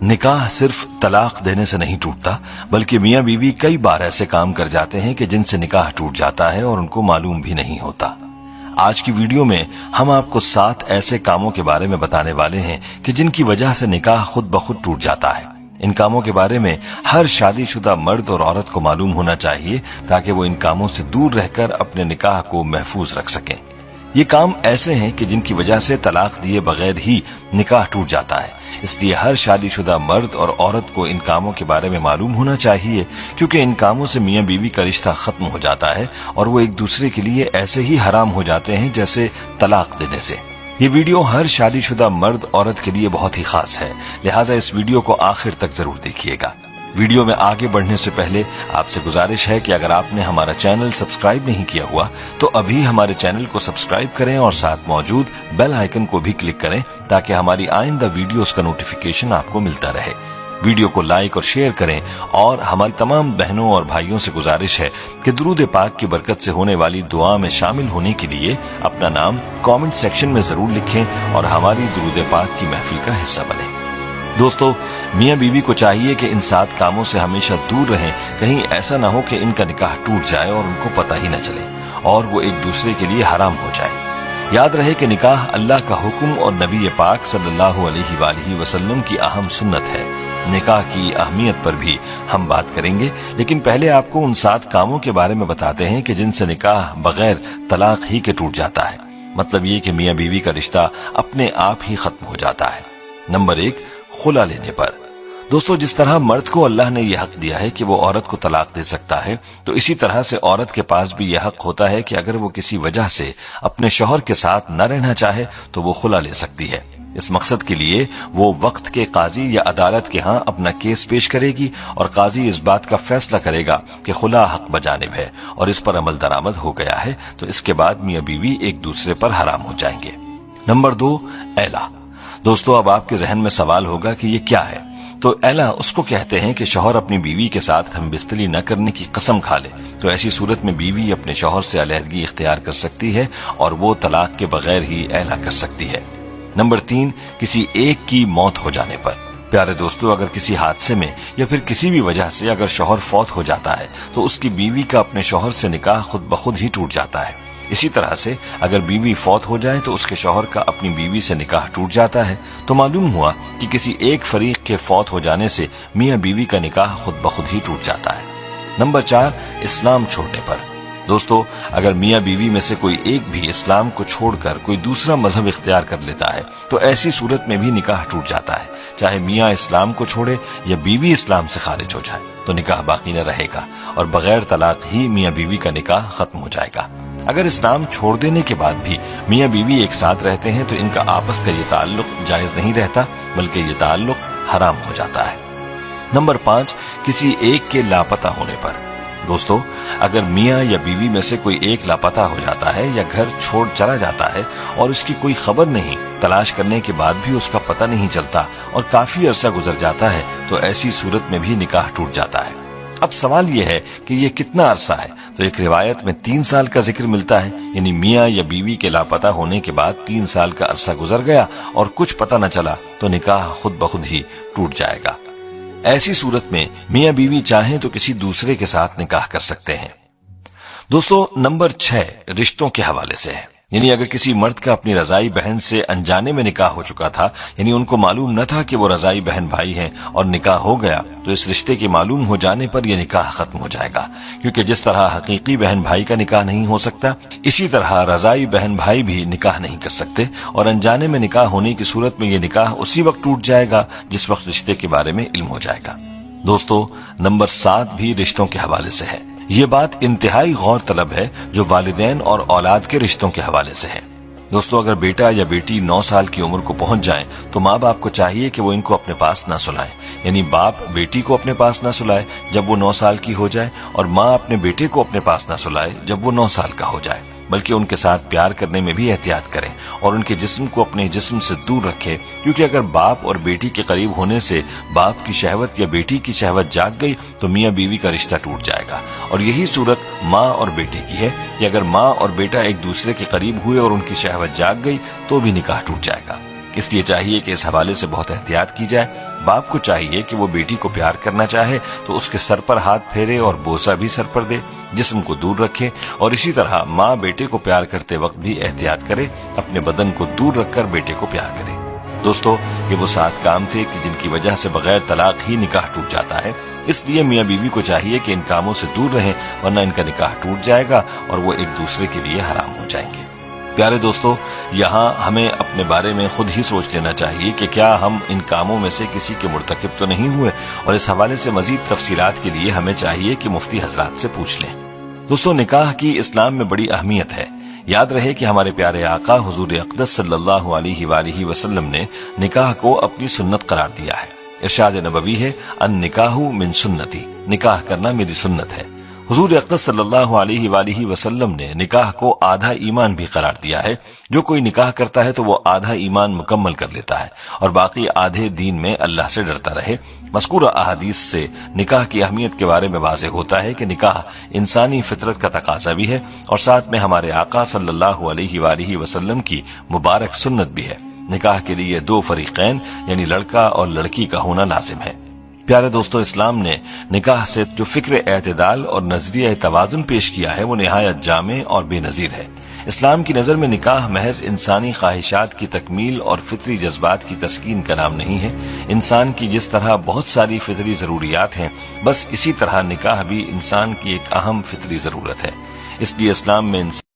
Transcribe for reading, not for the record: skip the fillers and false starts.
نکاح صرف طلاق دینے سے نہیں ٹوٹتا، بلکہ میاں بیوی کئی بار ایسے کام کر جاتے ہیں کہ جن سے نکاح ٹوٹ جاتا ہے اور ان کو معلوم بھی نہیں ہوتا۔ آج کی ویڈیو میں ہم آپ کو 7 ایسے کاموں کے بارے میں بتانے والے ہیں کہ جن کی وجہ سے نکاح خود بخود ٹوٹ جاتا ہے۔ ان کاموں کے بارے میں ہر شادی شدہ مرد اور عورت کو معلوم ہونا چاہیے تاکہ وہ ان کاموں سے دور رہ کر اپنے نکاح کو محفوظ رکھ سکیں۔ یہ کام ایسے ہیں کہ جن کی وجہ سے طلاق دیے بغیر ہی نکاح ٹوٹ جاتا ہے، اس لیے ہر شادی شدہ مرد اور عورت کو ان کاموں کے بارے میں معلوم ہونا چاہیے، کیونکہ ان کاموں سے میاں بیوی کا رشتہ ختم ہو جاتا ہے اور وہ ایک دوسرے کے لیے ایسے ہی حرام ہو جاتے ہیں جیسے طلاق دینے سے۔ یہ ویڈیو ہر شادی شدہ مرد عورت کے لیے بہت ہی خاص ہے، لہٰذا اس ویڈیو کو آخر تک ضرور دیکھیے گا۔ ویڈیو میں آگے بڑھنے سے پہلے آپ سے گزارش ہے کہ اگر آپ نے ہمارا چینل سبسکرائب نہیں کیا ہوا تو ابھی ہمارے چینل کو سبسکرائب کریں اور ساتھ موجود بیل آئیکن کو بھی کلک کریں تاکہ ہماری آئندہ ویڈیوز کا نوٹیفیکیشن آپ کو ملتا رہے۔ ویڈیو کو لائک اور شیئر کریں، اور ہماری تمام بہنوں اور بھائیوں سے گزارش ہے کہ درود پاک کی برکت سے ہونے والی دعا میں شامل ہونے کے لیے اپنا نام کامنٹ سیکشن میں ضرور لکھیں اور ہماری درود پاک کی محفل کا حصہ بنیں۔ دوستو، میاں بیوی کو چاہیے کہ ان 7 کاموں سے ہمیشہ دور رہیں، کہیں ایسا نہ ہو کہ ان کا نکاح ٹوٹ جائے اور ان کو پتہ ہی نہ چلے اور وہ ایک دوسرے کے لیے حرام ہو جائے۔ یاد رہے کہ نکاح اللہ کا حکم اور نبی پاک صلی اللہ علیہ وآلہ وسلم کی اہم سنت ہے۔ نکاح کی اہمیت پر بھی ہم بات کریں گے، لیکن پہلے آپ کو ان 7 کاموں کے بارے میں بتاتے ہیں کہ جن سے نکاح بغیر طلاق ہی کے ٹوٹ جاتا ہے، مطلب یہ کہ میاں بیوی کا رشتہ اپنے آپ ہی ختم ہو جاتا ہے۔ نمبر 1، خلا لینے پر۔ دوستو، جس طرح مرد کو اللہ نے یہ حق دیا ہے کہ وہ عورت کو طلاق دے سکتا ہے، تو اسی طرح سے عورت کے پاس بھی یہ حق ہوتا ہے کہ اگر وہ کسی وجہ سے اپنے شوہر کے ساتھ نہ رہنا چاہے تو وہ خلا لے سکتی ہے۔ اس مقصد کے لیے وہ وقت کے قاضی یا عدالت کے ہاں اپنا کیس پیش کرے گی اور قاضی اس بات کا فیصلہ کرے گا کہ خلا حق بجانب ہے اور اس پر عمل درآمد ہو گیا ہے، تو اس کے بعد میاں بیوی ایک دوسرے پر حرام ہو جائیں گے۔ نمبر 2، ایلا۔ دوستو، اب آپ کے ذہن میں سوال ہوگا کہ یہ کیا ہے؟ تو ایلا اس کو کہتے ہیں کہ شوہر اپنی بیوی کے ساتھ ہم بستری نہ کرنے کی قسم کھا لے تو ایسی صورت میں بیوی اپنے شوہر سے علیحدگی اختیار کر سکتی ہے اور وہ طلاق کے بغیر ہی ایلا کر سکتی ہے۔ نمبر 3، کسی ایک کی موت ہو جانے پر۔ پیارے دوستو، اگر کسی حادثے میں یا پھر کسی بھی وجہ سے اگر شوہر فوت ہو جاتا ہے تو اس کی بیوی کا اپنے شوہر سے نکاح خود بخود ہی ٹوٹ جاتا ہے۔ اسی طرح سے اگر بیوی فوت ہو جائے تو اس کے شوہر کا اپنی بیوی سے نکاح ٹوٹ جاتا ہے۔ تو معلوم ہوا کہ کسی ایک فریق کے فوت ہو جانے سے میاں بیوی کا نکاح خود بخود ہی ٹوٹ جاتا ہے۔ نمبر 4، اسلام چھوڑنے پر۔ دوستو، اگر میاں بیوی میں سے کوئی ایک بھی اسلام کو چھوڑ کر کوئی دوسرا مذہب اختیار کر لیتا ہے تو ایسی صورت میں بھی نکاح ٹوٹ جاتا ہے، چاہے میاں اسلام کو چھوڑے یا بیوی اسلام سے خارج ہو جائے تو نکاح باقی نہ رہے گا اور بغیر طلاق ہی میاں بیوی کا نکاح ختم ہو جائے گا۔ اگر اسلام چھوڑ دینے کے بعد بھی میاں بیوی ایک ساتھ رہتے ہیں تو ان کا آپس کا یہ تعلق جائز نہیں رہتا، بلکہ یہ تعلق حرام ہو جاتا ہے۔ نمبر 5، کسی ایک کے لاپتہ ہونے پر۔ دوستو، اگر میاں یا بیوی میں سے کوئی ایک لاپتہ ہو جاتا ہے یا گھر چھوڑ چلا جاتا ہے اور اس کی کوئی خبر نہیں، تلاش کرنے کے بعد بھی اس کا پتہ نہیں چلتا اور کافی عرصہ گزر جاتا ہے تو ایسی صورت میں بھی نکاح ٹوٹ جاتا ہے۔ اب سوال یہ ہے کہ یہ کتنا عرصہ ہے؟ تو ایک روایت میں 3 سال کا ذکر ملتا ہے، یعنی میاں یا بیوی کے لاپتہ ہونے کے بعد 3 سال کا عرصہ گزر گیا اور کچھ پتہ نہ چلا تو نکاح خود بخود ہی ٹوٹ جائے گا۔ ایسی صورت میں میاں بیوی چاہیں تو کسی دوسرے کے ساتھ نکاح کر سکتے ہیں۔ دوستو، نمبر 6 رشتوں کے حوالے سے ہے، یعنی اگر کسی مرد کا اپنی رضائی بہن سے انجانے میں نکاح ہو چکا تھا، یعنی ان کو معلوم نہ تھا کہ وہ رضائی بہن بھائی ہیں اور نکاح ہو گیا، تو اس رشتے کے معلوم ہو جانے پر یہ نکاح ختم ہو جائے گا، کیونکہ جس طرح حقیقی بہن بھائی کا نکاح نہیں ہو سکتا، اسی طرح رضائی بہن بھائی بھی نکاح نہیں کر سکتے، اور انجانے میں نکاح ہونے کی صورت میں یہ نکاح اسی وقت ٹوٹ جائے گا جس وقت رشتے کے بارے میں علم ہو جائے گا۔ دوستو، نمبر 7 بھی رشتوں کے حوالے سے ہے۔ یہ بات انتہائی غور طلب ہے جو والدین اور اولاد کے رشتوں کے حوالے سے ہے۔ دوستو، اگر بیٹا یا بیٹی 9 سال کی عمر کو پہنچ جائیں تو ماں باپ کو چاہیے کہ وہ ان کو اپنے پاس نہ سلائیں، یعنی باپ بیٹی کو اپنے پاس نہ سلائے جب وہ 9 سال کی ہو جائے اور ماں اپنے بیٹے کو اپنے پاس نہ سلائے جب وہ 9 سال کا ہو جائے، بلکہ ان کے ساتھ پیار کرنے میں بھی احتیاط کریں اور ان کے جسم کو اپنے جسم سے دور رکھیں، کیونکہ اگر باپ اور بیٹی کے قریب ہونے سے باپ کی شہوت یا بیٹی کی شہوت جاگ گئی تو میاں بیوی کا رشتہ ٹوٹ جائے گا۔ اور یہی صورت ماں اور بیٹے کی ہے کہ اگر ماں اور بیٹا ایک دوسرے کے قریب ہوئے اور ان کی شہوت جاگ گئی تو بھی نکاح ٹوٹ جائے گا۔ اس لیے چاہیے کہ اس حوالے سے بہت احتیاط کی جائے۔ باپ کو چاہیے کہ وہ بیٹی کو پیار کرنا چاہے تو اس کے سر پر ہاتھ پھیرے اور بوسہ بھی سر پر دے، جسم کو دور رکھے، اور اسی طرح ماں بیٹے کو پیار کرتے وقت بھی احتیاط کرے، اپنے بدن کو دور رکھ کر بیٹے کو پیار کرے۔ دوستو، یہ وہ 7 کام تھے کہ جن کی وجہ سے بغیر طلاق ہی نکاح ٹوٹ جاتا ہے۔ اس لیے میاں بیوی کو چاہیے کہ ان کاموں سے دور رہیں، ورنہ ان کا نکاح ٹوٹ جائے گا اور وہ ایک دوسرے کے لیے حرام ہو جائیں گے۔ پیارے دوستو، یہاں ہمیں اپنے بارے میں خود ہی سوچ لینا چاہیے کہ کیا ہم ان کاموں میں سے کسی کے مرتکب تو نہیں ہوئے، اور اس حوالے سے مزید تفصیلات کے لیے ہمیں چاہیے کہ مفتی حضرات سے پوچھ لیں۔ دوستو، نکاح کی اسلام میں بڑی اہمیت ہے۔ یاد رہے کہ ہمارے پیارے آقا حضور اقدس صلی اللہ علیہ وآلہ وسلم نے نکاح کو اپنی سنت قرار دیا ہے۔ ارشاد نبوی ہے، النکاح من سنتی، نکاح کرنا میری سنت ہے۔ حضور اقدس صلی اللہ علیہ وآلہ وسلم نے نکاح کو آدھا ایمان بھی قرار دیا ہے۔ جو کوئی نکاح کرتا ہے تو وہ آدھا ایمان مکمل کر لیتا ہے اور باقی آدھے دین میں اللہ سے ڈرتا رہے۔ مذکورہ احادیث سے نکاح کی اہمیت کے بارے میں واضح ہوتا ہے کہ نکاح انسانی فطرت کا تقاضا بھی ہے، اور ساتھ میں ہمارے آقا صلی اللہ علیہ وآلہ وسلم کی مبارک سنت بھی ہے۔ نکاح کے لیے 2 فریقین یعنی لڑکا اور لڑکی کا ہونا لازم ہے۔ پیارے دوستو، اسلام نے نکاح سے جو فکر اعتدال اور نظریہ توازن پیش کیا ہے وہ نہایت جامع اور بے نظیر ہے۔ اسلام کی نظر میں نکاح محض انسانی خواہشات کی تکمیل اور فطری جذبات کی تسکین کا نام نہیں ہے۔ انسان کی جس طرح بہت ساری فطری ضروریات ہیں، بس اسی طرح نکاح بھی انسان کی ایک اہم فطری ضرورت ہے۔ اس لیے اسلام میں